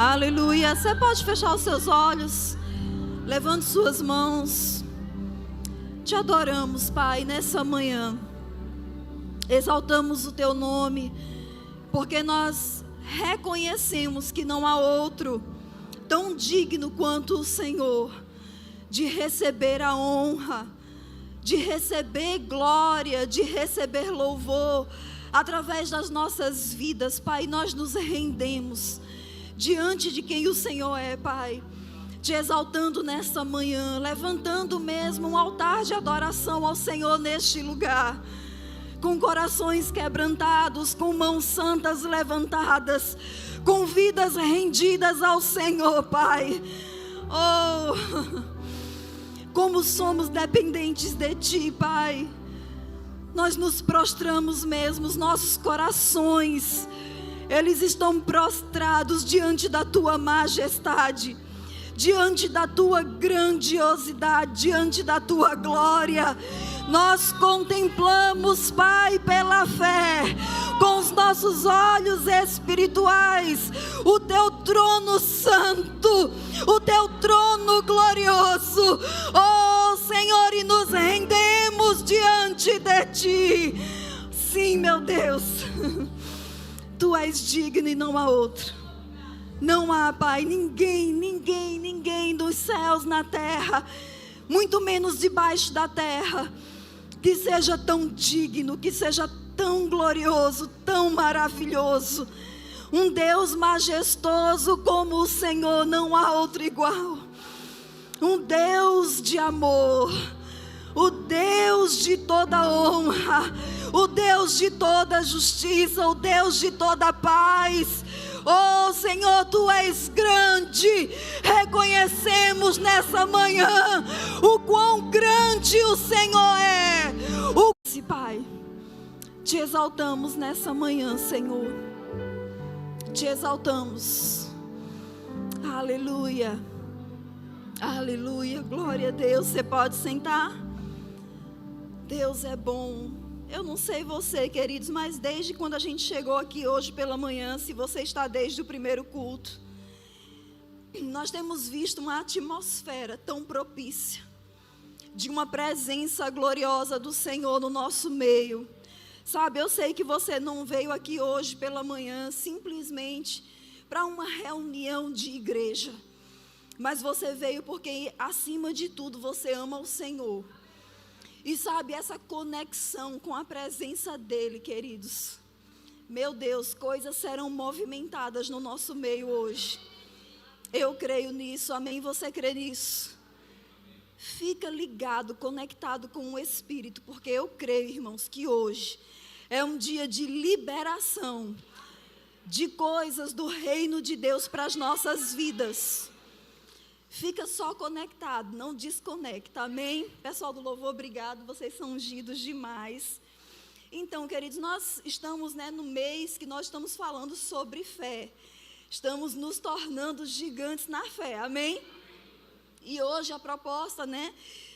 Aleluia. Você pode fechar os seus olhos, levante suas mãos. Te adoramos, Pai, nessa manhã. Exaltamos o Teu nome, porque nós reconhecemos que não há outro tão digno quanto o Senhor, de receber a honra, de receber glória, de receber louvor, através das nossas vidas. Pai, nós nos rendemos diante de quem o Senhor é, Pai, te exaltando nesta manhã, levantando mesmo um altar de adoração ao Senhor neste lugar, com corações quebrantados, com mãos santas levantadas, com vidas rendidas ao Senhor, Pai. Oh, como somos dependentes de Ti, Pai. Nós nos prostramos mesmo, os nossos corações, eles estão prostrados diante da Tua majestade, diante da Tua grandiosidade, diante da Tua glória. Nós contemplamos, Pai, pela fé, com os nossos olhos espirituais, o Teu trono santo, o Teu trono glorioso, oh Senhor, e nos rendemos diante de Ti. Sim, meu Deus, Tu és digno e não há outro. Não há, Pai, ninguém dos céus na terra, muito menos debaixo da terra, que seja tão digno, que seja tão glorioso, tão maravilhoso. Um Deus majestoso como o Senhor, não há outro igual. Um Deus de amor, o Deus de toda honra, o Deus de toda justiça, o Deus de toda paz. Oh Senhor, Tu és grande. Reconhecemos nessa manhã o quão grande o Senhor é. Pai, te exaltamos nessa manhã, Senhor. Te exaltamos. Aleluia. Aleluia. Glória a Deus. Você pode sentar? Deus é bom. Eu não sei você, queridos, mas desde quando a gente chegou aqui hoje pela manhã, se você está desde o primeiro culto, nós temos visto uma atmosfera tão propícia, de uma presença gloriosa do Senhor no nosso meio. Sabe, eu sei que você não veio aqui hoje pela manhã simplesmente para uma reunião de igreja, mas você veio porque, acima de tudo, você ama o Senhor. E sabe, essa conexão com a presença dEle, queridos, meu Deus, coisas serão movimentadas no nosso meio hoje. Eu creio nisso, amém? Você crê nisso? Fica ligado, conectado com o Espírito, porque eu creio, irmãos, que hoje é um dia de liberação de coisas do reino de Deus para as nossas vidas. Fica só conectado, não desconecta, amém? Pessoal do louvor, obrigado, vocês são ungidos demais. Então, queridos, nós estamos no mês que nós estamos falando sobre fé. Estamos nos tornando gigantes na fé, amém? E hoje a proposta,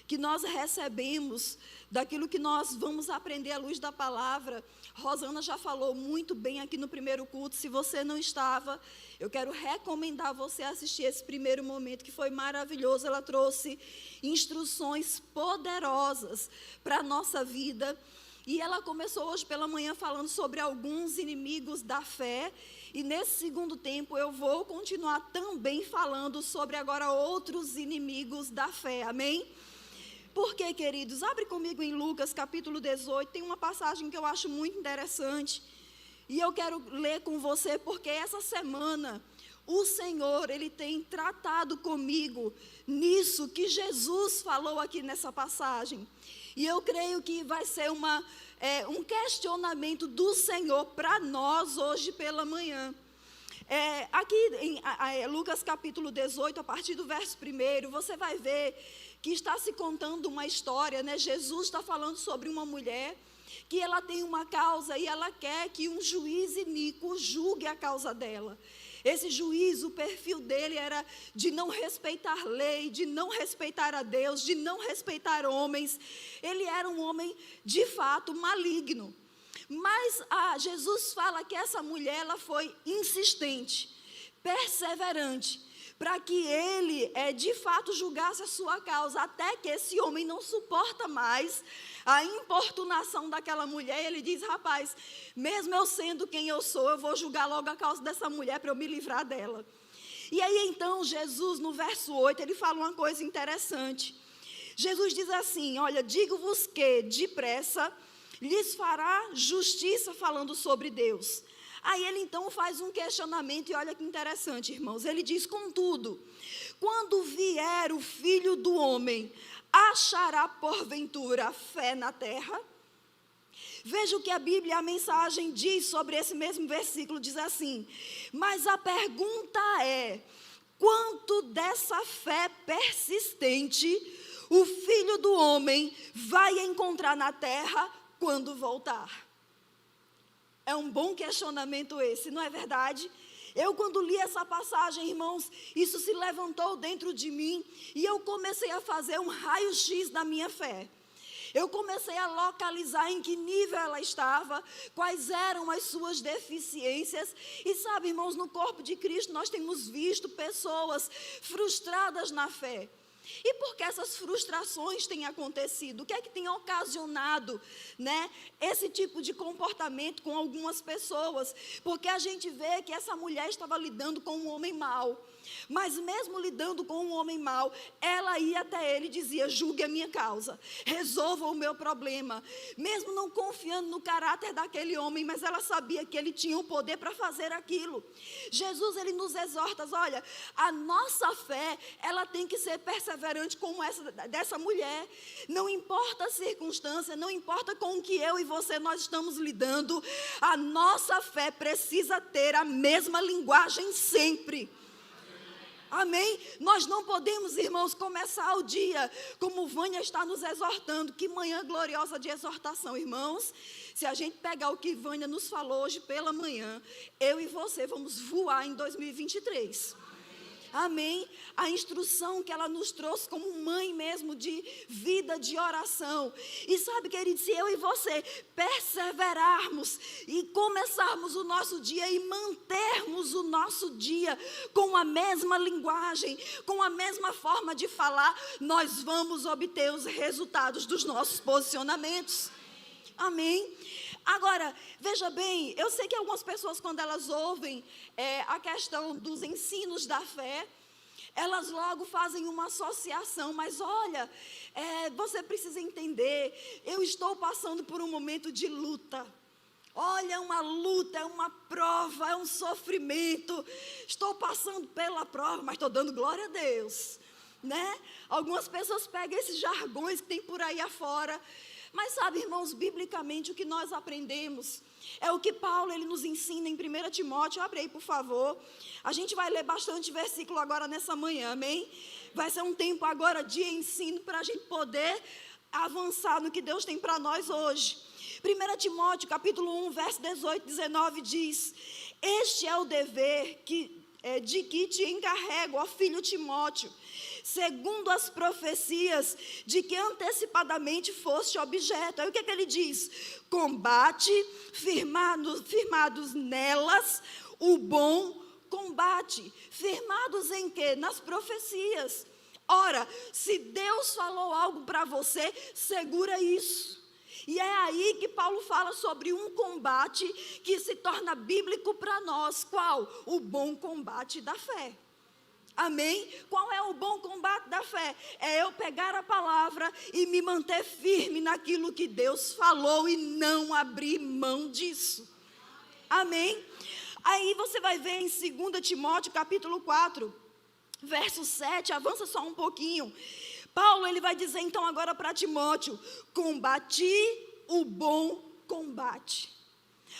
que nós recebemos, daquilo que nós vamos aprender à luz da palavra, Rosana já falou muito bem aqui no primeiro culto. Se você não estava, eu quero recomendar você assistir esse primeiro momento, que foi maravilhoso. Ela trouxe instruções poderosas para a nossa vida. E ela começou hoje pela manhã falando sobre alguns inimigos da fé. E nesse segundo tempo eu vou continuar também falando sobre agora outros inimigos da fé, amém? Porque, queridos, abre comigo em Lucas capítulo 18, tem uma passagem que eu acho muito interessante. E eu quero ler com você, porque essa semana o Senhor, Ele tem tratado comigo nisso que Jesus falou aqui nessa passagem. E eu creio que vai ser um questionamento do Senhor para nós hoje pela manhã. Aqui em Lucas capítulo 18, a partir do verso 1, você vai ver que está se contando uma história, Jesus está falando sobre uma mulher que ela tem uma causa e ela quer que um juiz iníquo julgue a causa dela. Esse juiz, o perfil dele era de não respeitar lei, de não respeitar a Deus, de não respeitar homens. Ele era um homem, de fato, maligno. Mas Jesus fala que essa mulher, ela foi insistente. perseverante, para que ele, de fato, julgasse a sua causa, até que esse homem não suporta mais a importunação daquela mulher. E ele diz: rapaz, mesmo eu sendo quem eu sou, eu vou julgar logo a causa dessa mulher para eu me livrar dela. E aí então Jesus, no verso 8, ele fala uma coisa interessante. Jesus diz assim: olha, digo-vos que depressa lhes fará justiça, falando sobre Deus. Aí ele então faz um questionamento, e olha que interessante, irmãos. Ele diz: contudo, quando vier o Filho do Homem, achará porventura fé na terra? Veja o que a Bíblia, a mensagem diz sobre esse mesmo versículo, diz assim: mas a pergunta é, quanto dessa fé persistente o Filho do Homem vai encontrar na terra quando voltar? É um bom questionamento esse, não é verdade? Eu, quando li essa passagem, irmãos, isso se levantou dentro de mim e eu comecei a fazer um raio-x da minha fé. Eu comecei a localizar em que nível ela estava, quais eram as suas deficiências. E sabe, irmãos, no corpo de Cristo nós temos visto pessoas frustradas na fé. E por que essas frustrações têm acontecido? O que é que tem ocasionado, né, esse tipo de comportamento com algumas pessoas? Porque a gente vê que essa mulher estava lidando com um homem mau. Mas mesmo lidando com um homem mau, ela ia até ele e dizia: julgue a minha causa, resolva o meu problema. Mesmo não confiando no caráter daquele homem, mas ela sabia que ele tinha o poder para fazer aquilo. Jesus, ele nos exorta: olha, a nossa fé, ela tem que ser perseverante como essa dessa mulher. Não importa a circunstância, não importa com o que eu e você nós estamos lidando, a nossa fé precisa ter a mesma linguagem sempre. Amém? Nós não podemos, irmãos, começar o dia como Vânia está nos exortando. Que manhã gloriosa de exortação, irmãos. Se a gente pegar o que Vânia nos falou hoje pela manhã, eu e você vamos voar em 2023. Amém? A instrução que ela nos trouxe como mãe mesmo de vida, de oração. E sabe, querido, se eu e você perseverarmos e começarmos o nosso dia e mantermos o nosso dia com a mesma linguagem, com a mesma forma de falar, nós vamos obter os resultados dos nossos posicionamentos. Amém? Agora, veja bem, eu sei que algumas pessoas, quando elas ouvem a questão dos ensinos da fé, elas logo fazem uma associação. Mas olha, você precisa entender, eu estou passando por um momento de luta. Olha, é uma luta, é uma prova, é um sofrimento. Estou passando pela prova, mas estou dando glória a Deus, né? Algumas pessoas pegam esses jargões que tem por aí afora. Mas sabe, irmãos, biblicamente o que nós aprendemos é o que Paulo ele nos ensina em 1 Timóteo. Abre aí, por favor. A gente vai ler bastante versículo agora nessa manhã, amém? Vai ser um tempo agora de ensino para a gente poder avançar no que Deus tem para nós hoje. 1 Timóteo, capítulo 1, verso 18, 19 diz: este é o dever de que te encarrego, ó filho Timóteo, segundo as profecias de que antecipadamente foste objeto. Aí o que é que ele diz? Combate, firmados nelas, o bom combate. Firmados em quê? Nas profecias. Ora, se Deus falou algo para você, segura isso. E é aí que Paulo fala sobre um combate que se torna bíblico para nós. Qual? O bom combate da fé. Amém? Qual é o bom combate da fé? É eu pegar a palavra e me manter firme naquilo que Deus falou e não abrir mão disso. Amém? Aí você vai ver em 2 Timóteo capítulo 4, verso 7, avança só um pouquinho. Paulo ele vai dizer então agora para Timóteo: combati o bom combate.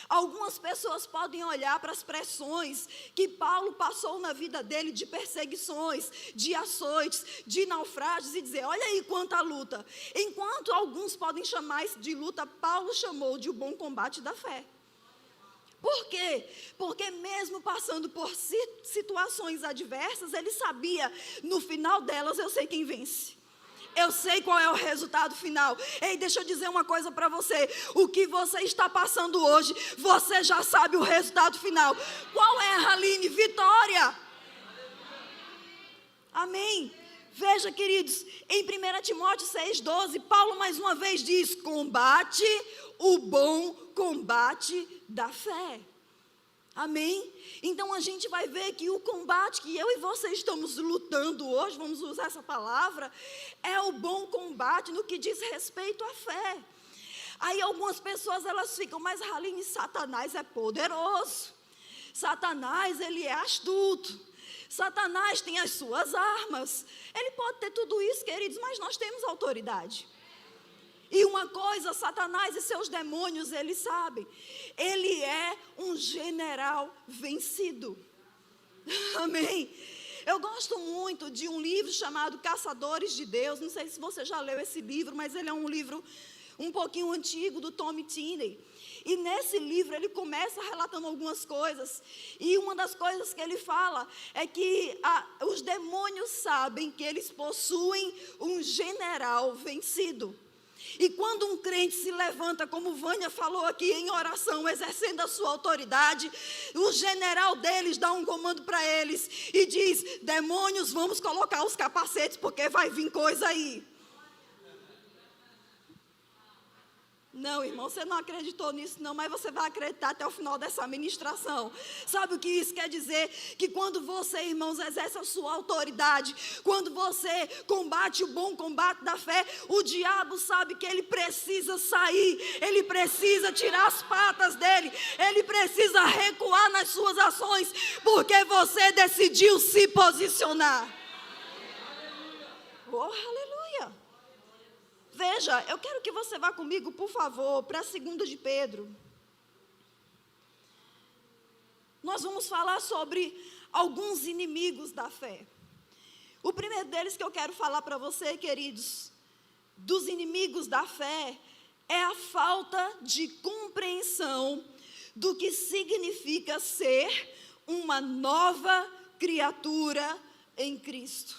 Algumas pessoas podem olhar para as pressões que Paulo passou na vida dele, de perseguições, de açoites, de naufrágios, e dizer: olha aí quanta luta. Enquanto alguns podem chamar isso de luta, Paulo chamou de o bom combate da fé. Por quê? Porque mesmo passando por situações adversas, ele sabia: no final delas eu sei quem vence. Eu sei qual é o resultado final. Ei, deixa eu dizer uma coisa para você. O que você está passando hoje, você já sabe o resultado final. Qual é, Haline? Vitória. Amém. Veja, queridos, em 1 Timóteo 6,12, Paulo mais uma vez diz: combate o bom combate da fé. Amém? Então a gente vai ver que o combate que eu e você estamos lutando hoje, vamos usar essa palavra, é o bom combate no que diz respeito à fé. Aí algumas pessoas elas ficam, mas Haline, Satanás é poderoso. Satanás, ele é astuto. Satanás tem as suas armas. Ele pode ter tudo isso, queridos, mas nós temos autoridade. E uma coisa, Satanás e seus demônios, eles sabem. Ele é um general vencido. Amém? Eu gosto muito de um livro chamado Caçadores de Deus. Não sei se você já leu esse livro, mas ele é um livro um pouquinho antigo, do Tom Tinney. E nesse livro ele começa relatando algumas coisas. E uma das coisas que ele fala é que os demônios sabem que eles possuem um general vencido. E quando um crente se levanta, como Vânia falou aqui, em oração, exercendo a sua autoridade, o general deles dá um comando para eles e diz: demônios, vamos colocar os capacetes, porque vai vir coisa aí. Não, irmão, você não acreditou nisso não, mas você vai acreditar até o final dessa ministração. Sabe o que isso quer dizer? Que quando você, irmãos, exerce a sua autoridade, quando você combate o bom combate da fé, o diabo sabe que ele precisa sair, ele precisa tirar as patas dele, ele precisa recuar nas suas ações, porque você decidiu se posicionar. Oh, aleluia! Veja, eu quero que você vá comigo, por favor, para 2 de Pedro. Nós vamos falar sobre alguns inimigos da fé. O primeiro deles que eu quero falar para você, queridos, dos inimigos da fé, é a falta de compreensão do que significa ser uma nova criatura em Cristo.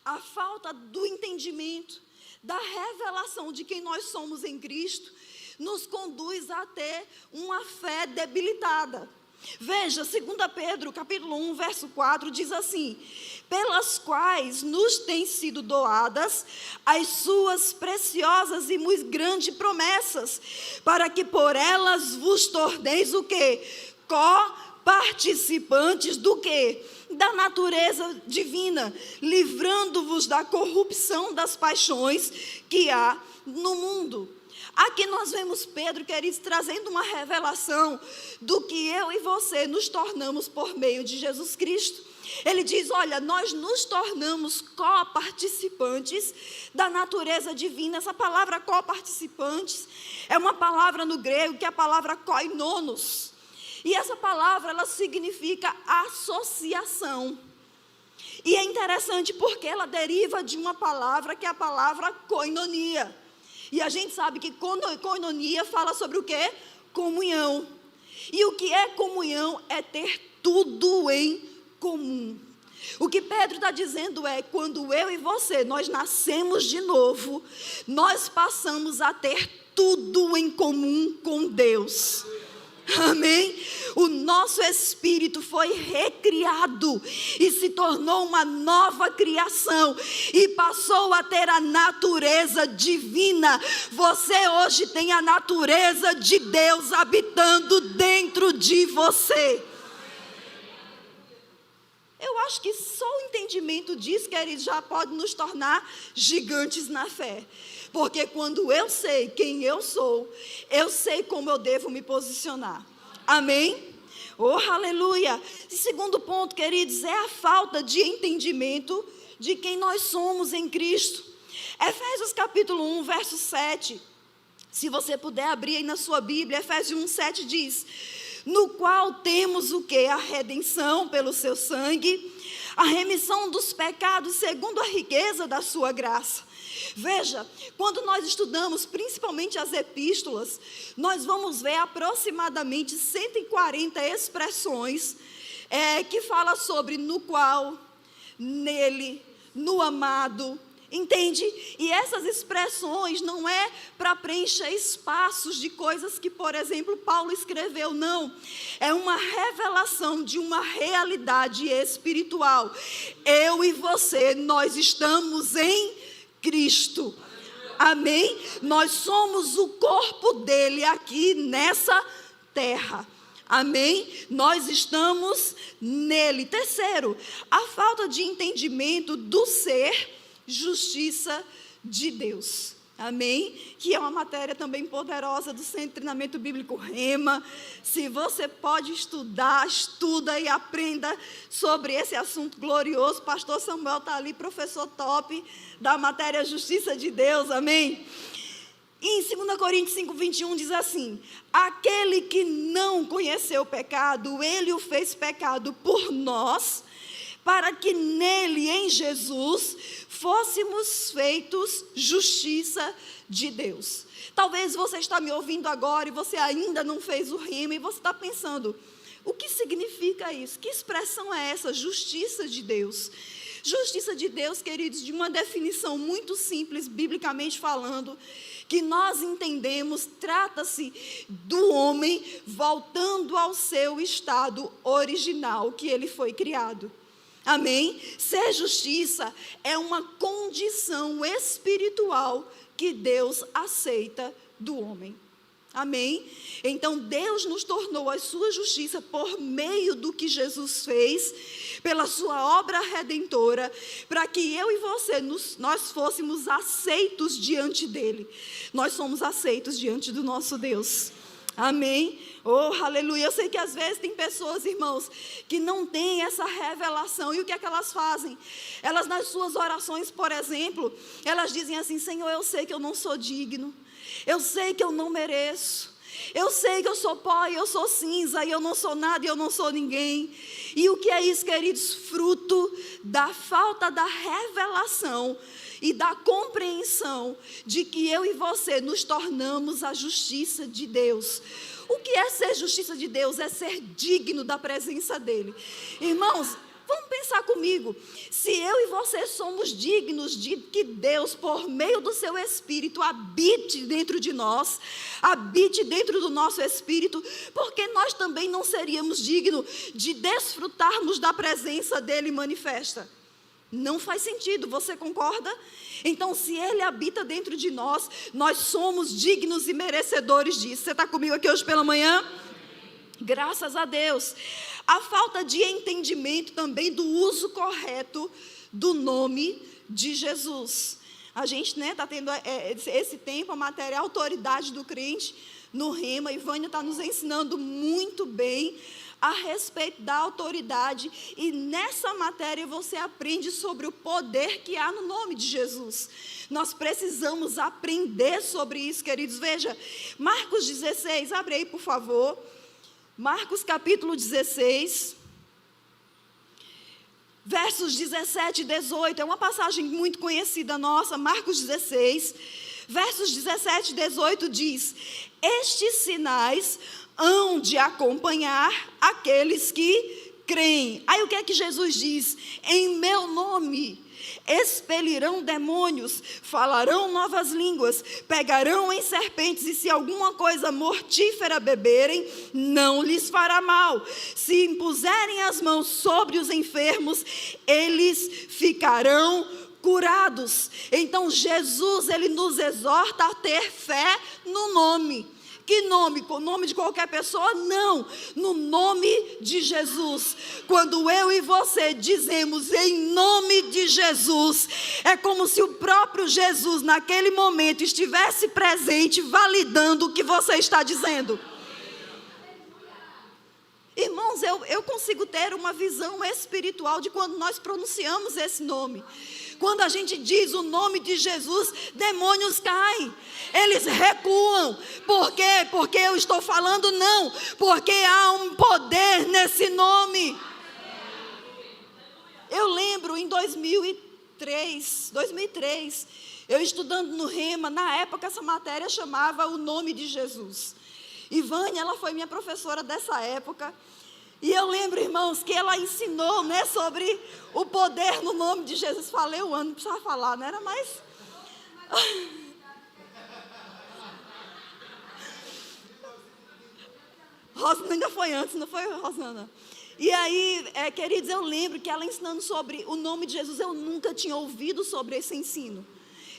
A falta do entendimento da revelação de quem nós somos em Cristo, nos conduz a ter uma fé debilitada. Veja, 2 Pedro, capítulo 1, verso 4, diz assim: pelas quais nos têm sido doadas as suas preciosas e muito grandes promessas, para que por elas vos torneis o quê? Co-participantes do quê? Da natureza divina, livrando-vos da corrupção das paixões que há no mundo. Aqui nós vemos Pedro, queridos, trazendo uma revelação do que eu e você nos tornamos por meio de Jesus Cristo. Ele diz: olha, nós nos tornamos co-participantes da natureza divina. Essa palavra co-participantes é uma palavra no grego que é a palavra koinonos. E essa palavra, ela significa associação. E é interessante porque ela deriva de uma palavra que é a palavra koinonia. E a gente sabe que koinonia fala sobre o quê? Comunhão. E o que é comunhão é ter tudo em comum. O que Pedro está dizendo é: quando eu e você, nós nascemos de novo, nós passamos a ter tudo em comum com Deus. Amém? O nosso espírito foi recriado e se tornou uma nova criação e passou a ter a natureza divina. Você hoje tem a natureza de Deus habitando dentro de você. Eu acho que só o entendimento disso, queridos, já pode nos tornar gigantes na fé. Porque quando eu sei quem eu sou, eu sei como eu devo me posicionar. Amém? Oh, aleluia! E segundo ponto, queridos, é a falta de entendimento de quem nós somos em Cristo. Efésios capítulo 1, verso 7. Se você puder abrir aí na sua Bíblia, Efésios 1, 7 diz: no qual temos o quê? A redenção pelo seu sangue, a remissão dos pecados segundo a riqueza da sua graça. Veja, quando nós estudamos principalmente as epístolas, nós vamos ver aproximadamente 140 expressões que fala sobre no qual, nele, no amado, Entende? E essas expressões não é para preencher espaços de coisas que, por exemplo, Paulo escreveu, não. É uma revelação de uma realidade espiritual. Eu e você, nós estamos em Cristo. Amém? Nós somos o corpo dele aqui nessa terra. Amém? Nós estamos nele. Terceiro, a falta de entendimento do ser justiça de Deus. Amém? Que é uma matéria também poderosa do Centro de Treinamento Bíblico Rema. Se você pode estudar, estuda e aprenda sobre esse assunto glorioso. Pastor Samuel está ali, professor top da matéria Justiça de Deus. Amém? E em 2 Coríntios 5:21 diz assim: aquele que não conheceu o pecado, ele o fez pecado por nós, para que nele, em Jesus, fôssemos feitos justiça de Deus. Talvez você está me ouvindo agora e você ainda não fez o rema e você está pensando, o que significa isso? Que expressão é essa? Justiça de Deus. Justiça de Deus, queridos, de uma definição muito simples, biblicamente falando, que nós entendemos, trata-se do homem voltando ao seu estado original, que ele foi criado. Amém? Ser justiça é uma condição espiritual que Deus aceita do homem. Amém? Então Deus nos tornou a sua justiça por meio do que Jesus fez, pela sua obra redentora, para que eu e você, nós fôssemos aceitos diante dele. Nós somos aceitos diante do nosso Deus. Amém? Oh, aleluia. Eu sei que às vezes tem pessoas, irmãos, que não têm essa revelação. E o que é que elas fazem? Elas, nas suas orações, por exemplo, elas dizem assim: Senhor, eu sei que eu não sou digno. Eu sei que eu não mereço. Eu sei que eu sou pó e eu sou cinza, e eu não sou nada e eu não sou ninguém. E o que é isso, queridos? Fruto da falta da revelação e da compreensão de que eu e você nos tornamos a justiça de Deus. O que é ser justiça de Deus? É ser digno da presença dele. Irmãos, vamos pensar comigo. Se eu e você somos dignos de que Deus, por meio do seu Espírito, habite dentro de nós, habite dentro do nosso espírito, porque nós também não seríamos dignos de desfrutarmos da presença dele manifesta? Não faz sentido, você concorda? Então, se ele habita dentro de nós, nós somos dignos e merecedores disso. Você está comigo aqui hoje pela manhã? Graças a Deus. A falta de entendimento também do uso correto do nome de Jesus. A gente está tendo esse tempo, a matéria Autoridade do Crente no Rema, e Vânia está nos ensinando muito bem a respeito da autoridade, e nessa matéria você aprende sobre o poder que há no nome de Jesus. Nós precisamos aprender sobre isso, queridos. Veja, Marcos 16, abre aí por favor, Marcos capítulo 16, versos 17 e 18, é uma passagem muito conhecida nossa. Marcos 16, versos 17 e 18 diz: estes sinais hão de acompanhar aqueles que creem. Aí o que é que Jesus diz? Em meu nome expelirão demônios, falarão novas línguas, pegarão em serpentes, e se alguma coisa mortífera beberem, não lhes fará mal. Se impuserem as mãos sobre os enfermos, eles ficarão curados. Então Jesus, ele nos exorta a ter fé no nome. Que nome? Com o nome de qualquer pessoa? Não, no nome de Jesus. Quando eu e você dizemos em nome de Jesus, é como se o próprio Jesus naquele momento estivesse presente, validando o que você está dizendo. Irmãos, eu consigo ter uma visão espiritual de quando nós pronunciamos esse nome. Quando a gente diz o nome de Jesus, demônios caem, eles recuam. Por quê? Porque eu estou falando não, porque há um poder nesse nome. Eu lembro em 2003, eu estudando no Rema, na época essa matéria chamava o nome de Jesus. E Vânia, ela foi minha professora dessa época. E eu lembro, irmãos, que ela ensinou, né, sobre o poder no nome de Jesus. Falei o ano, não precisava falar, não era mais... Rosana ainda foi antes, não foi, Rosana? E aí, queridos, eu lembro que ela ensinando sobre o nome de Jesus, eu nunca tinha ouvido sobre esse ensino.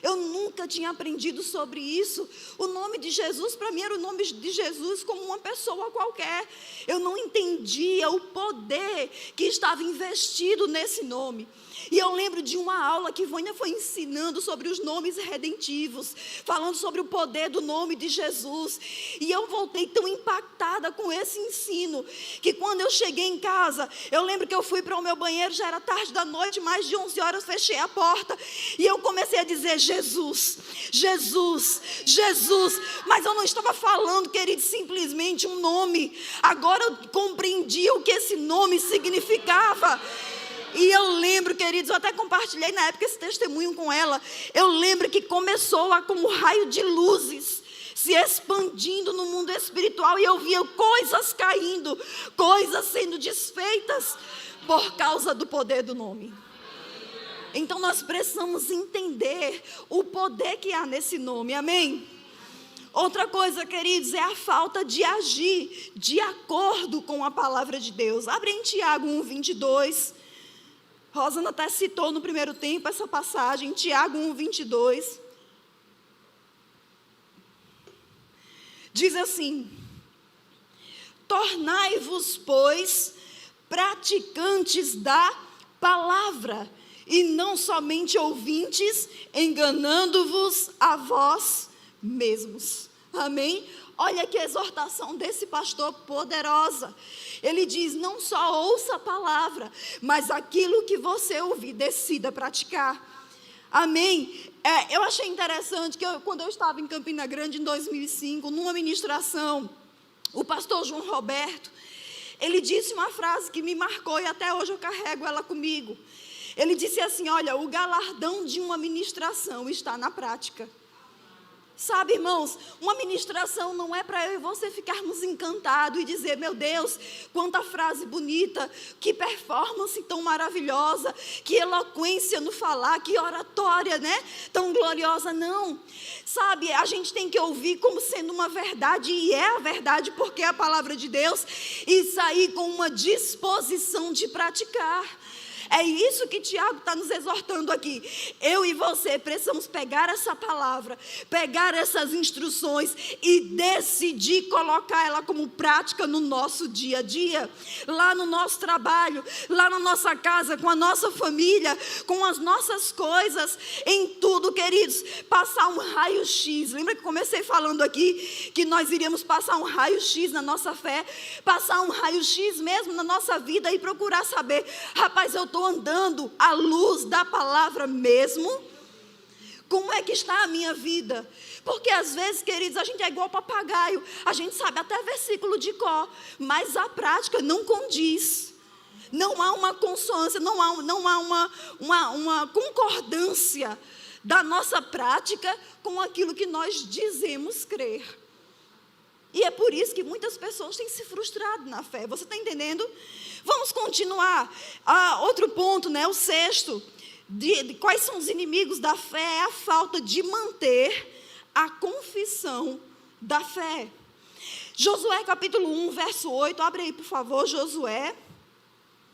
Eu nunca tinha aprendido sobre isso. O nome de Jesus, para mim, era o nome de Jesus como uma pessoa qualquer. Eu não entendia o poder que estava investido nesse nome. E eu lembro de uma aula que Vânia foi ensinando sobre os nomes redentivos, falando sobre o poder do nome de Jesus. E eu voltei tão impactada com esse ensino, que quando eu cheguei em casa, eu lembro que eu fui para o meu banheiro, já era tarde da noite, mais de 11 horas, fechei a porta, e eu comecei a dizer, Jesus, Jesus, Jesus. Mas eu não estava falando, querido, simplesmente um nome. Agora eu compreendi o que esse nome significava. E eu lembro, queridos, eu até compartilhei na época esse testemunho com ela. Eu lembro que começou como um raio de luzes se expandindo no mundo espiritual, e eu via coisas caindo, coisas sendo desfeitas por causa do poder do nome. Então nós precisamos entender o poder que há nesse nome, amém? Outra coisa, queridos, é a falta de agir de acordo com a palavra de Deus. Abre em Tiago 1:22. Rosana até citou no primeiro tempo essa passagem, Tiago 1:22. Diz assim: tornai-vos, pois, praticantes da palavra, e não somente ouvintes, enganando-vos a vós mesmos. Amém? Olha que exortação desse pastor poderosa. Ele diz, não só ouça a palavra, mas aquilo que você ouvir, decida praticar. Amém? Eu achei interessante que quando eu estava em Campina Grande em 2005, numa ministração, o pastor João Roberto, ele disse uma frase que me marcou e até hoje eu carrego ela comigo. Ele disse assim, olha, o galardão de uma ministração está na prática. Sabe, irmãos, uma ministração não é para eu e você ficarmos encantados e dizer, meu Deus, quanta frase bonita, que performance tão maravilhosa, que eloquência no falar, que oratória, né, tão gloriosa. Não, sabe, a gente tem que ouvir como sendo uma verdade, e é a verdade porque é a palavra de Deus, e sair com uma disposição de praticar. É isso que Tiago está nos exortando aqui. Eu e você precisamos pegar essa palavra, pegar essas instruções e decidir colocar ela como prática no nosso dia a dia, lá no nosso trabalho, lá na nossa casa, com a nossa família, com as nossas coisas, em tudo, queridos. Passar um raio-x. Lembra que comecei falando aqui que nós iríamos passar um raio-x na nossa fé, passar um raio-x mesmo na nossa vida e procurar saber, rapaz, eu estou andando à luz da palavra mesmo? Como é que está a minha vida? Porque às vezes, queridos, a gente é igual papagaio, a gente sabe até versículo de cor, mas a prática não condiz. Não há uma consonância, não há uma concordância da nossa prática com aquilo que nós dizemos crer. E é por isso que muitas pessoas têm se frustrado na fé. Você está entendendo? Vamos continuar. Outro ponto, né? O sexto. De quais são os inimigos da fé? É a falta de manter a confissão da fé. Josué capítulo 1, verso 8. Abre aí, por favor, Josué.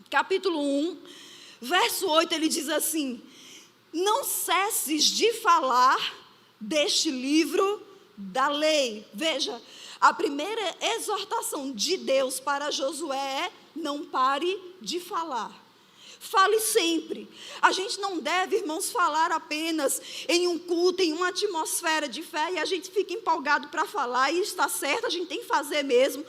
Capítulo 1, verso 8. Ele diz assim: não cesses de falar deste livro da lei. Veja, a primeira exortação de Deus para Josué é: não pare de falar. Fale sempre. A gente não deve, irmãos, falar apenas em um culto, em uma atmosfera de fé, e a gente fica empolgado para falar, e está certo, a gente tem que fazer mesmo.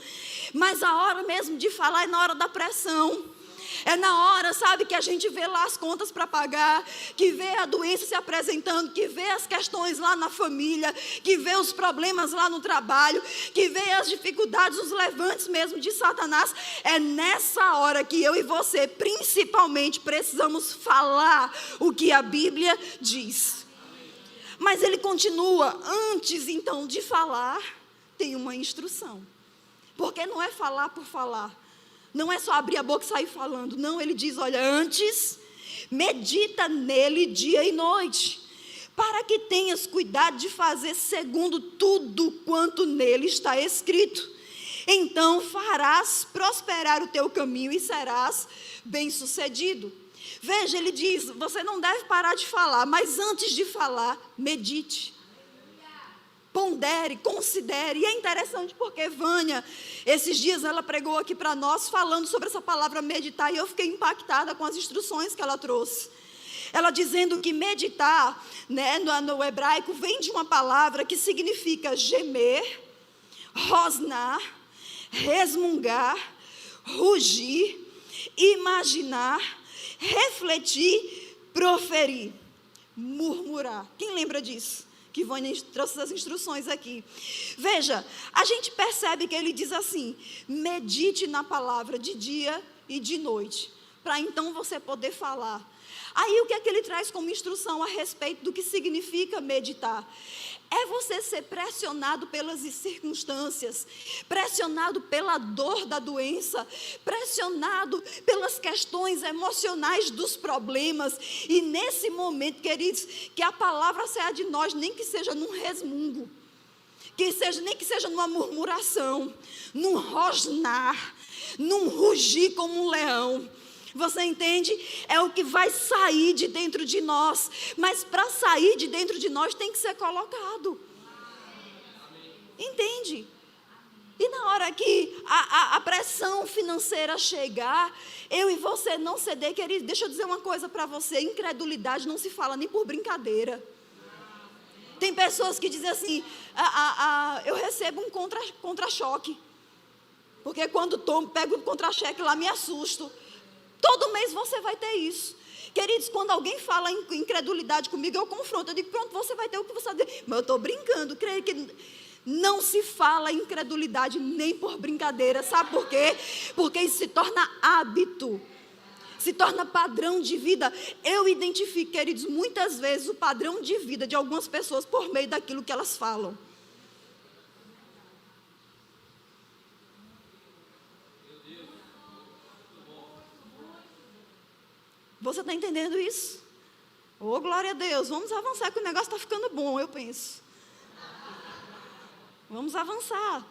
Mas a hora mesmo de falar é na hora da pressão. É na hora, sabe, que a gente vê lá as contas para pagar, que vê a doença se apresentando, que vê as questões lá na família, que vê os problemas lá no trabalho, que vê as dificuldades, os levantes mesmo de Satanás. É nessa hora que eu e você, principalmente, precisamos falar o que a Bíblia diz. Mas ele continua, antes então de falar, tem uma instrução. Porque não é falar por falar. Não é só abrir a boca e sair falando. Não, ele diz, olha, antes, medita nele dia e noite, para que tenhas cuidado de fazer segundo tudo quanto nele está escrito. Então farás prosperar o teu caminho e serás bem-sucedido. Veja, ele diz, você não deve parar de falar, mas antes de falar, medite. Pondere, considere. E é interessante porque Vânia, esses dias ela pregou aqui para nós falando sobre essa palavra meditar, e eu fiquei impactada com as instruções que ela trouxe. Ela dizendo que meditar, né, no hebraico, vem de uma palavra que significa gemer, rosnar, resmungar, rugir, imaginar, refletir, proferir, murmurar. Quem lembra disso? Que Vânia trouxe as instruções aqui. Veja, a gente percebe que ele diz assim, medite na palavra de dia e de noite, para então você poder falar. Aí o que é que ele traz como instrução a respeito do que significa meditar? É você ser pressionado pelas circunstâncias, pressionado pela dor da doença, pressionado pelas questões emocionais dos problemas. E nesse momento, queridos, que a palavra saia de nós, nem que seja num resmungo, nem que seja numa murmuração, num rosnar, num rugir como um leão. Você entende? É o que vai sair de dentro de nós. Mas para sair de dentro de nós tem que ser colocado. Entende? E na hora que a pressão financeira chegar, eu e você não ceder, querido, deixa eu dizer uma coisa para você, incredulidade não se fala nem por brincadeira. Tem pessoas que dizem assim, eu recebo um contra-choque, porque quando pego o contra-cheque lá me assusto. Todo mês você vai ter isso. Queridos, quando alguém fala em incredulidade comigo, eu confronto. Eu digo, pronto, você vai ter o que você vai ter. Mas eu estou brincando. Creio que não se fala incredulidade nem por brincadeira. Sabe por quê? Porque isso se torna hábito. Se torna padrão de vida. Eu identifico, queridos, muitas vezes o padrão de vida de algumas pessoas por meio daquilo que elas falam. Você está entendendo isso? Oh, glória a Deus, vamos avançar que o negócio está ficando bom, eu penso. Vamos avançar.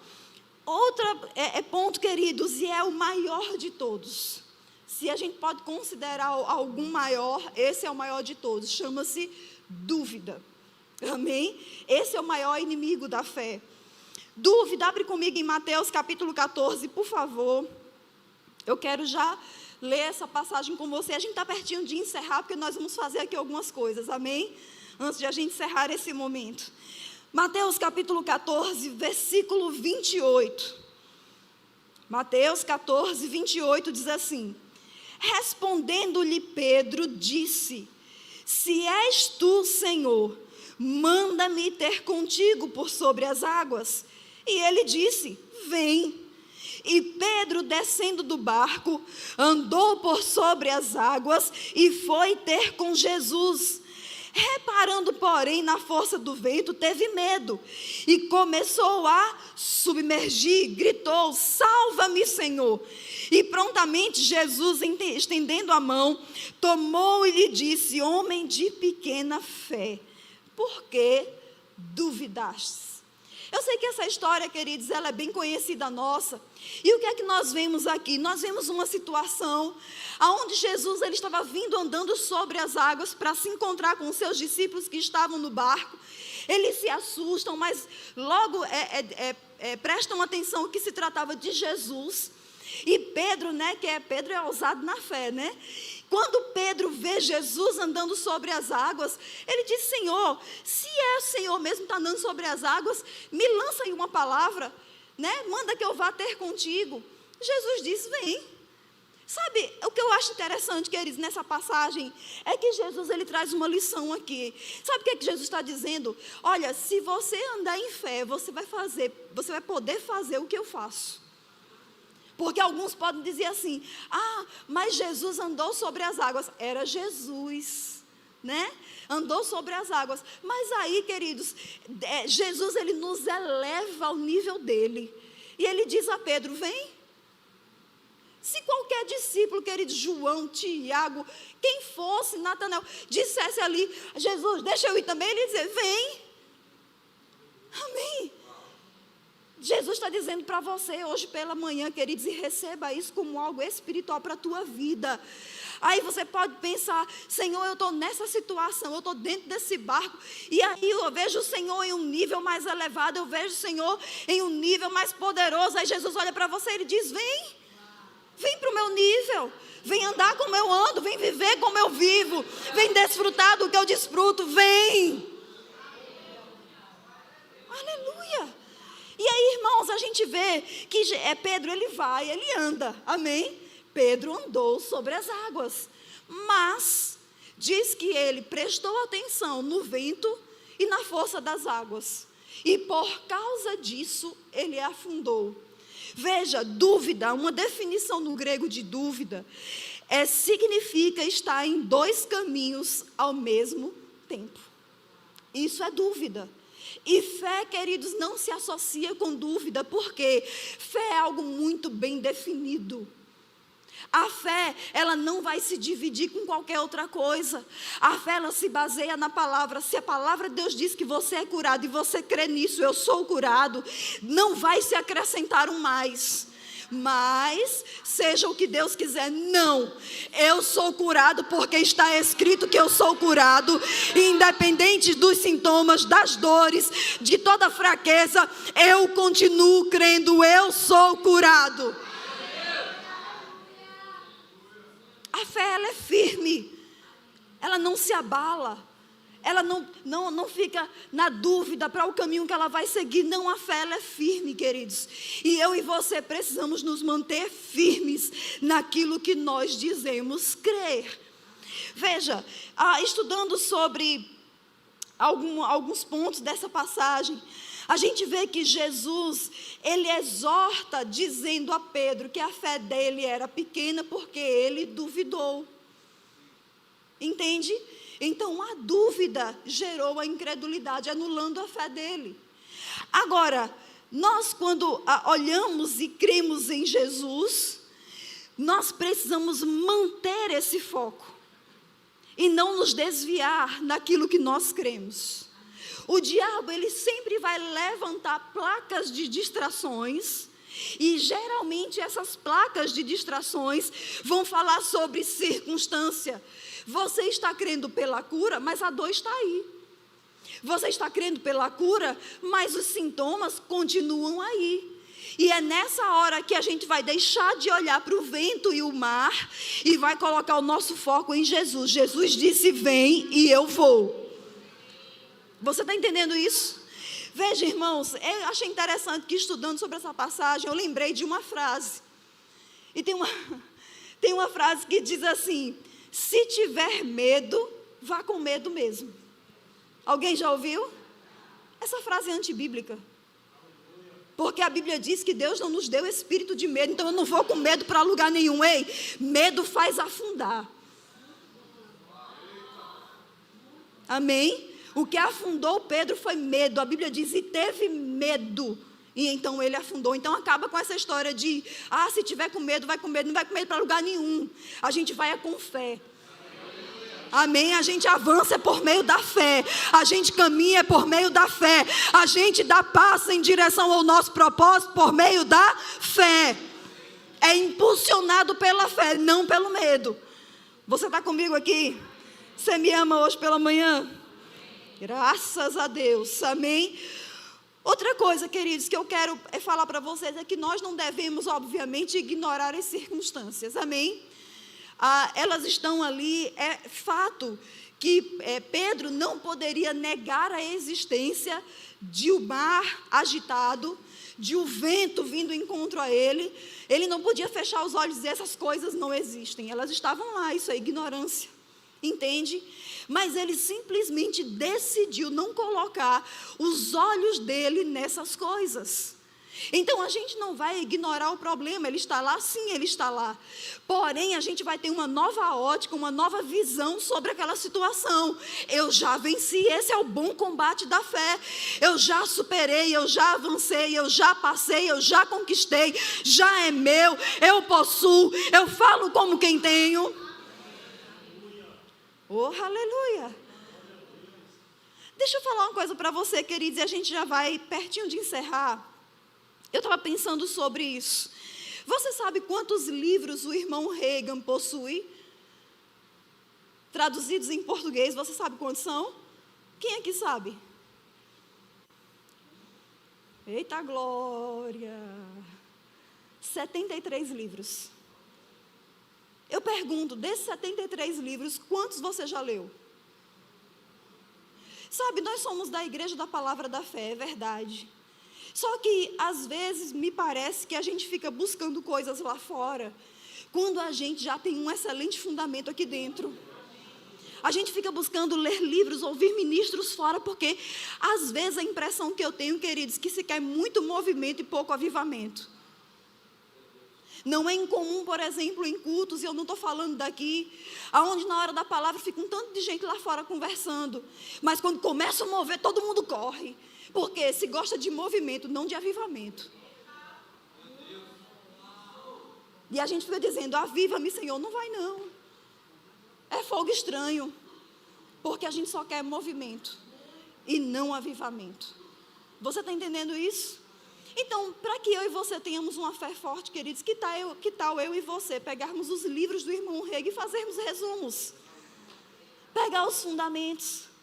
Outro ponto, queridos, e é o maior de todos. Se a gente pode considerar algum maior, esse é o maior de todos. Chama-se dúvida. Amém? Esse é o maior inimigo da fé. Dúvida, abre comigo em Mateus capítulo 14, por favor. Eu quero já ler essa passagem com você. A gente está pertinho de encerrar, porque nós vamos fazer aqui algumas coisas, amém? Antes de a gente encerrar esse momento. Mateus capítulo 14, versículo 28. Mateus 14, 28 diz assim: respondendo-lhe Pedro, disse: se és tu, Senhor, manda-me ter contigo por sobre as águas. E ele disse: vem. E Pedro, descendo do barco, andou por sobre as águas e foi ter com Jesus. Reparando, porém, na força do vento, teve medo e começou a submergir, gritou: salva-me, Senhor. E prontamente Jesus, estendendo a mão, tomou e lhe disse: homem de pequena fé, por que duvidaste? Eu sei que essa história, queridos, ela é bem conhecida nossa. E o que é que nós vemos aqui? Nós vemos uma situação onde Jesus ele estava vindo andando sobre as águas para se encontrar com os seus discípulos que estavam no barco. Eles se assustam, mas logo prestam atenção que se tratava de Jesus. E Pedro, né, Pedro é ousado na fé, né? Quando Pedro vê Jesus andando sobre as águas, ele diz: Senhor, se é o Senhor mesmo que está andando sobre as águas, me lança aí uma palavra, né? Manda que eu vá ter contigo. Jesus disse: vem. Sabe, o que eu acho interessante, queridos, nessa passagem, é que Jesus, ele traz uma lição aqui. Sabe o que é que Jesus está dizendo? Olha, se você andar em fé, você vai poder fazer o que eu faço. Porque alguns podem dizer assim: mas Jesus andou sobre as águas. Era Jesus, né? Andou sobre as águas. Mas aí, queridos, Jesus, ele nos eleva ao nível dele. E ele diz a Pedro: vem. Se qualquer discípulo, querido, João, Tiago, quem fosse, Natanael, dissesse ali, Jesus, deixa eu ir também, ele ia dizer, vem. Amém. Jesus está dizendo para você hoje pela manhã, queridos, e receba isso como algo espiritual para a tua vida. Aí você pode pensar, Senhor, eu estou nessa situação, eu estou dentro desse barco, e aí eu vejo o Senhor em um nível mais elevado, eu vejo o Senhor em um nível mais poderoso. Aí Jesus olha para você e ele diz, vem para o meu nível, vem andar como eu ando, vem viver como eu vivo, vem desfrutar do que eu desfruto, vem. Aleluia. E aí, irmãos, a gente vê que Pedro, ele vai, ele anda, amém? Pedro andou sobre as águas, mas diz que ele prestou atenção no vento e na força das águas, e por causa disso, ele afundou. Veja, dúvida, uma definição no grego de dúvida, significa estar em dois caminhos ao mesmo tempo. Isso é dúvida. E fé, queridos, não se associa com dúvida, porque fé é algo muito bem definido. A fé, ela não vai se dividir com qualquer outra coisa. A fé, ela se baseia na palavra. Se a palavra de Deus diz que você é curado e você crê nisso, eu sou curado, não vai se acrescentar um mais. Mas, seja o que Deus quiser, não, eu sou curado porque está escrito que eu sou curado, independente dos sintomas, das dores, de toda fraqueza, eu continuo crendo, eu sou curado. A fé, ela é firme, ela não se abala, ela não fica na dúvida para o caminho que ela vai seguir. Não, a fé, ela é firme, queridos. E eu e você precisamos nos manter firmes naquilo que nós dizemos crer. Veja, estudando sobre alguns pontos dessa passagem, a gente vê que Jesus, ele exorta dizendo a Pedro que a fé dele era pequena porque ele duvidou. Entende? Então a dúvida gerou a incredulidade, anulando a fé dele. Agora, nós quando olhamos e cremos em Jesus, nós precisamos manter esse foco e não nos desviar naquilo que nós cremos. O diabo, ele sempre vai levantar placas de distrações, e geralmente essas placas de distrações vão falar sobre circunstância. Você está crendo pela cura, mas a dor está aí. Você está crendo pela cura, mas os sintomas continuam aí. E é nessa hora que a gente vai deixar de olhar para o vento e o mar e vai colocar o nosso foco em Jesus. Jesus disse, vem e eu vou. Você está entendendo isso? Veja, irmãos, eu achei interessante que estudando sobre essa passagem, eu lembrei de uma frase. E tem uma frase que diz assim, se tiver medo, vá com medo mesmo. Alguém já ouviu? Essa frase é antibíblica. Porque a Bíblia diz que Deus não nos deu espírito de medo, então eu não vou com medo para lugar nenhum. Ei, medo faz afundar. Amém? O que afundou Pedro foi medo. A Bíblia diz, e teve medo. E então ele afundou. Então acaba com essa história de, se tiver com medo, vai com medo. Não vai com medo para lugar nenhum. A gente vai com fé. Amém? A gente avança por meio da fé. A gente caminha por meio da fé. A gente dá passo em direção ao nosso propósito por meio da fé. É impulsionado pela fé, não pelo medo. Você está comigo aqui? Você me ama hoje pela manhã? Graças a Deus, amém? Outra coisa, queridos, que eu quero falar para vocês é que nós não devemos, obviamente, ignorar as circunstâncias, amém? Elas estão ali, é fato que Pedro não poderia negar a existência de um mar agitado, de um vento vindo em encontro a ele. Ele não podia fechar os olhos e dizer, essas coisas não existem, elas estavam lá, isso é ignorância, entende? Mas ele simplesmente decidiu não colocar os olhos dele nessas coisas. Então a gente não vai ignorar o problema, ele está lá, sim, ele está lá. Porém, a gente vai ter uma nova ótica, uma nova visão sobre aquela situação. Eu já venci, esse é o bom combate da fé. Eu já superei, eu já avancei, eu já passei, eu já conquistei, já é meu, eu possuo, eu falo como quem tenho. Oh, aleluia! Deixa eu falar uma coisa para você, queridos, e a gente já vai pertinho de encerrar. Eu estava pensando sobre isso. Você sabe quantos livros o irmão Reagan possui? Traduzidos em português, você sabe quantos são? Quem aqui sabe? Eita glória! 73 livros. Eu pergunto, desses 73 livros, quantos você já leu? Sabe, nós somos da Igreja da Palavra da Fé, é verdade. Só que, às vezes, me parece que a gente fica buscando coisas lá fora, quando a gente já tem um excelente fundamento aqui dentro. A gente fica buscando ler livros, ouvir ministros fora, porque, às vezes, a impressão que eu tenho, queridos, que se quer muito movimento e pouco avivamento. Não é incomum, por exemplo, em cultos, e eu não estou falando daqui, onde na hora da palavra fica um tanto de gente lá fora conversando, mas quando começa a mover, todo mundo corre. Porque se gosta de movimento, não de avivamento. E a gente fica dizendo, aviva-me, Senhor. Não vai, não. É fogo estranho. Porque a gente só quer movimento e não avivamento. Você está entendendo isso? Então, para que eu e você tenhamos uma fé forte, queridos, que tal eu e você pegarmos os livros do irmão Reagan e fazermos resumos? Pegar os fundamentos.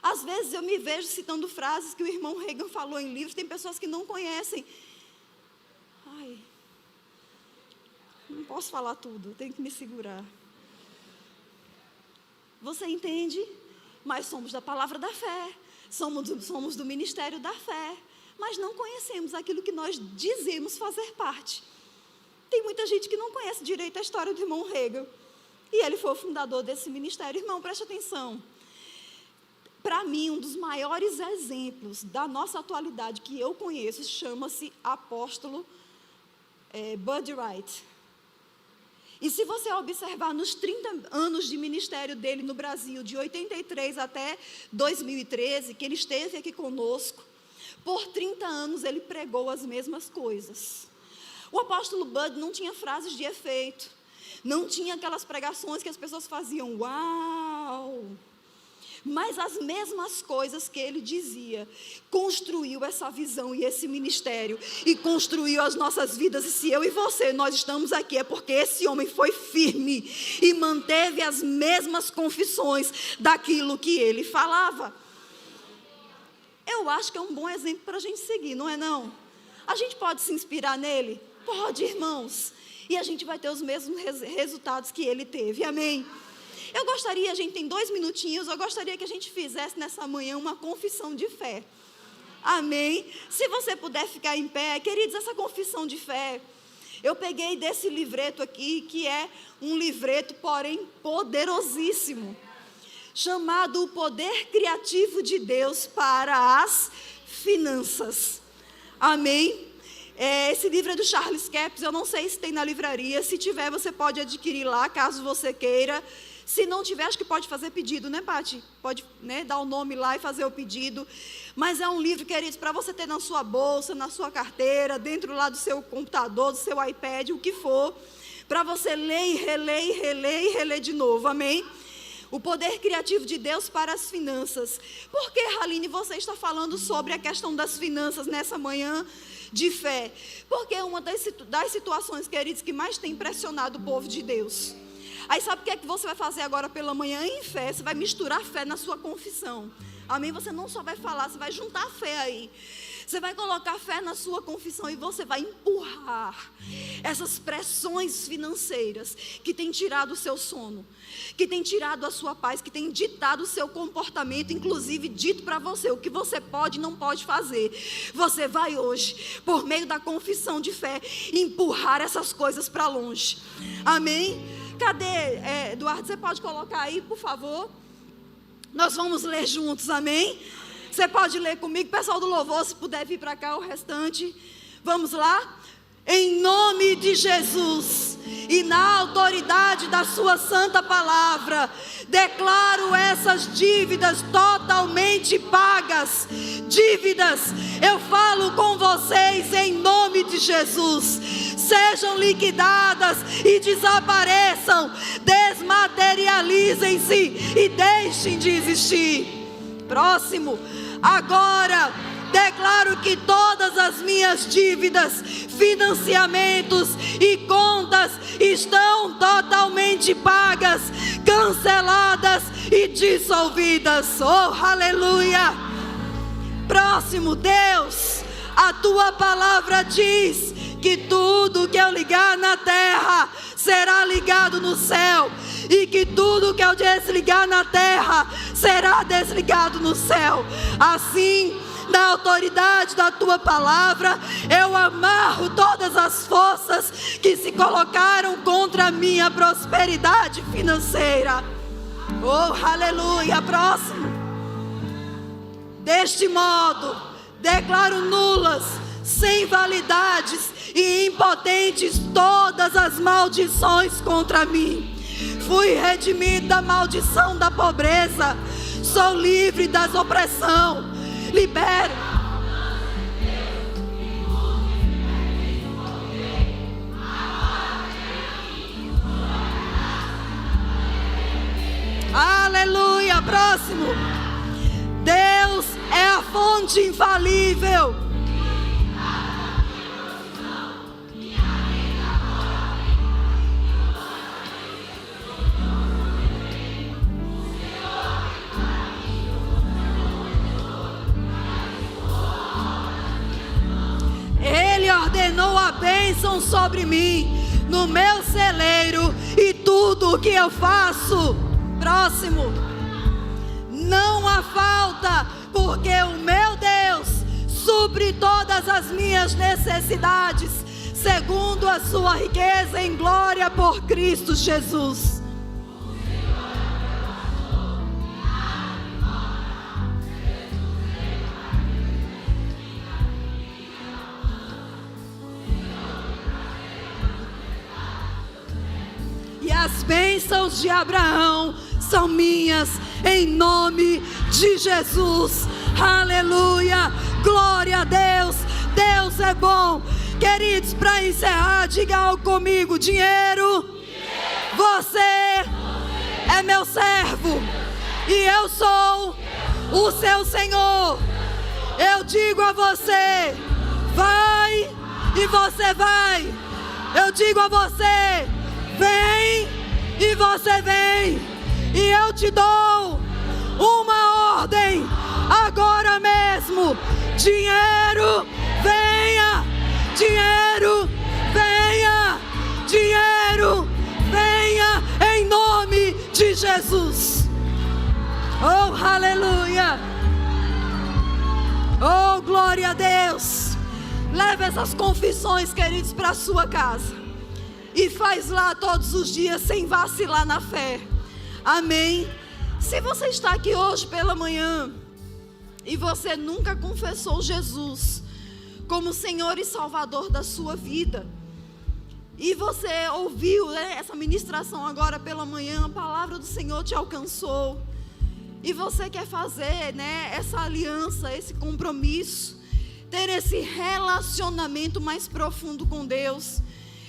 Às vezes eu me vejo citando frases que o irmão Reagan falou em livros, tem pessoas que não conhecem. Ai, não posso falar tudo, tenho que me segurar. Você entende? Mas somos da palavra da fé, somos do ministério da fé, mas não conhecemos aquilo que nós dizemos fazer parte. Tem muita gente que não conhece direito a história do irmão Reagan, e ele foi o fundador desse ministério. Irmão, preste atenção. Para mim, um dos maiores exemplos da nossa atualidade que eu conheço chama-se apóstolo Bud Wright. E se você observar nos 30 anos de ministério dele no Brasil, de 83 até 2013, que ele esteve aqui conosco, por 30 anos ele pregou as mesmas coisas. O apóstolo Bud não tinha frases de efeito, não tinha aquelas pregações que as pessoas faziam, uau! Mas as mesmas coisas que ele dizia, construiu essa visão e esse ministério, e construiu as nossas vidas. E se eu e você, nós estamos aqui, é porque esse homem foi firme, e manteve as mesmas confissões daquilo que ele falava. Eu acho que é um bom exemplo para a gente seguir, não é não? A gente pode se inspirar nele? Pode, irmãos. E a gente vai ter os mesmos resultados que ele teve, amém? Eu gostaria, a gente tem 2 minutinhos, eu gostaria que a gente fizesse nessa manhã uma confissão de fé. Amém? Se você puder ficar em pé, queridos, essa confissão de fé, eu peguei desse livreto aqui, que é um livreto, porém, poderosíssimo, chamado O Poder Criativo de Deus para as Finanças. Amém? Esse livro é do Charles Capps, eu não sei se tem na livraria, se tiver você pode adquirir lá, caso você queira. Se não tiver, acho que pode fazer pedido, né, Pati? Pode, né, dar o nome lá e fazer o pedido. Mas é um livro, queridos, para você ter na sua bolsa, na sua carteira, dentro lá do seu computador, do seu iPad, o que for, para você ler e reler, e reler, e reler de novo, amém? O Poder Criativo de Deus para as Finanças. Por que, Haline, você está falando sobre a questão das finanças nessa manhã de fé? Porque é uma das situações, queridos, que mais tem impressionado o povo de Deus. Aí sabe o que é que você vai fazer agora pela manhã em fé? Você vai misturar fé na sua confissão. Amém? Você não só vai falar, você vai juntar fé aí. Você vai colocar fé na sua confissão e você vai empurrar essas pressões financeiras que têm tirado o seu sono, que têm tirado a sua paz, que têm ditado o seu comportamento, inclusive dito para você o que você pode e não pode fazer. Você vai hoje, por meio da confissão de fé, empurrar essas coisas para longe. Amém? Cadê, Eduardo? Você pode colocar aí, por favor? Nós vamos ler juntos, amém? Você pode ler comigo, pessoal do louvor, se puder vir para cá o restante. Vamos lá? Em nome de Jesus e na autoridade da sua santa palavra, declaro essas dívidas totalmente pagas. Dívidas, eu falo com vocês em nome de Jesus. Sejam liquidadas e desapareçam, desmaterializem-se e deixem de existir. Próximo. Agora declaro que todas as minhas dívidas, financiamentos e contas estão totalmente pagas, canceladas e dissolvidas. Oh, aleluia! Próximo. Deus, a tua palavra diz que tudo que eu ligar na terra será ligado no céu, e que tudo que eu desligar na terra será desligado no céu. Assim, na autoridade da tua palavra, eu amarro todas as forças que se colocaram contra a minha prosperidade financeira. Oh, aleluia. Próximo. Deste modo, declaro nulas, sem validades e impotentes todas as maldições contra mim. Fui redimido da maldição da pobreza, sou livre das opressão, libero. Aleluia. Próximo. Deus é a fonte infalível. Ele ordenou a bênção sobre mim, no meu celeiro e tudo o que eu faço. Próximo. Não há falta, porque o meu Deus supre todas as minhas necessidades, segundo a sua riqueza em glória por Cristo Jesus. E as bênçãos de Abraão são minhas, em nome de Jesus. Aleluia. Glória a Deus. Deus é bom. Queridos, para encerrar, diga algo comigo. Dinheiro, você é meu servo e eu sou o seu Senhor. Eu digo a você, vai e você vai. Eu digo a você, vem e você vem. E eu te dou uma ordem agora mesmo. Dinheiro, venha. Dinheiro, venha. Dinheiro, venha. Em nome de Jesus. Oh, aleluia. Oh, glória a Deus. Leve essas confissões, queridos, para a sua casa. E faz lá todos os dias sem vacilar na fé. Amém. Se você está aqui hoje pela manhã e você nunca confessou Jesus como Senhor e Salvador da sua vida, e você ouviu, né, essa ministração agora pela manhã, a palavra do Senhor te alcançou, e você quer fazer, né, essa aliança, esse compromisso, ter esse relacionamento mais profundo com Deus.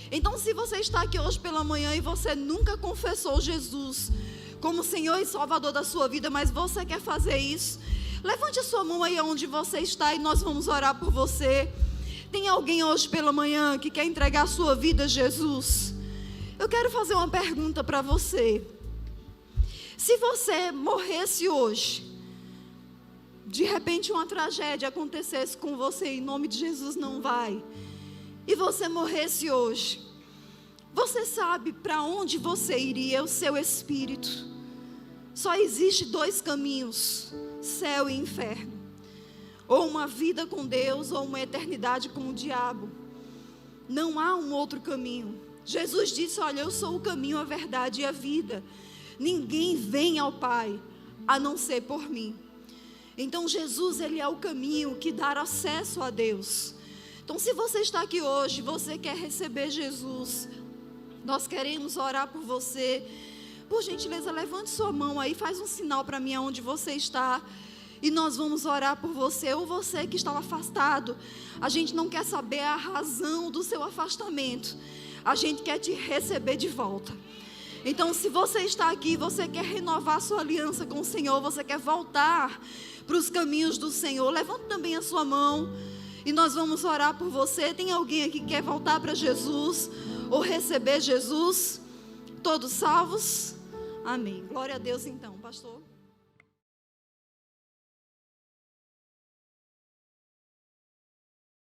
Então, se você está aqui hoje pela manhã e você nunca confessou Jesus como Senhor e Salvador da sua vida, mas você quer fazer isso, levante a sua mão aí onde você está e nós vamos orar por você. Tem alguém hoje pela manhã que quer entregar a sua vida a Jesus? Eu quero fazer uma pergunta para você. Se você morresse hoje, de repente uma tragédia acontecesse com você, em nome de Jesus não vai, e você morresse hoje, você sabe para onde você iria, o seu espírito? Só existe dois caminhos, céu e inferno. Ou uma vida com Deus, ou uma eternidade com o diabo. Não há um outro caminho. Jesus disse, olha, eu sou o caminho, a verdade e a vida. Ninguém vem ao Pai, a não ser por mim. Então Jesus, Ele é o caminho que dá acesso a Deus. Então, se você está aqui hoje, você quer receber Jesus, nós queremos orar por você. Por gentileza, levante sua mão aí, faz um sinal para mim aonde você está, e nós vamos orar por você. Ou você que está afastado, a gente não quer saber a razão do seu afastamento, a gente quer te receber de volta. Então, se você está aqui, você quer renovar sua aliança com o Senhor, você quer voltar para os caminhos do Senhor, levante também a sua mão e nós vamos orar por você. Tem alguém aqui que quer voltar para Jesus ou receber Jesus? Todos salvos? Amém. Glória a Deus então, pastor.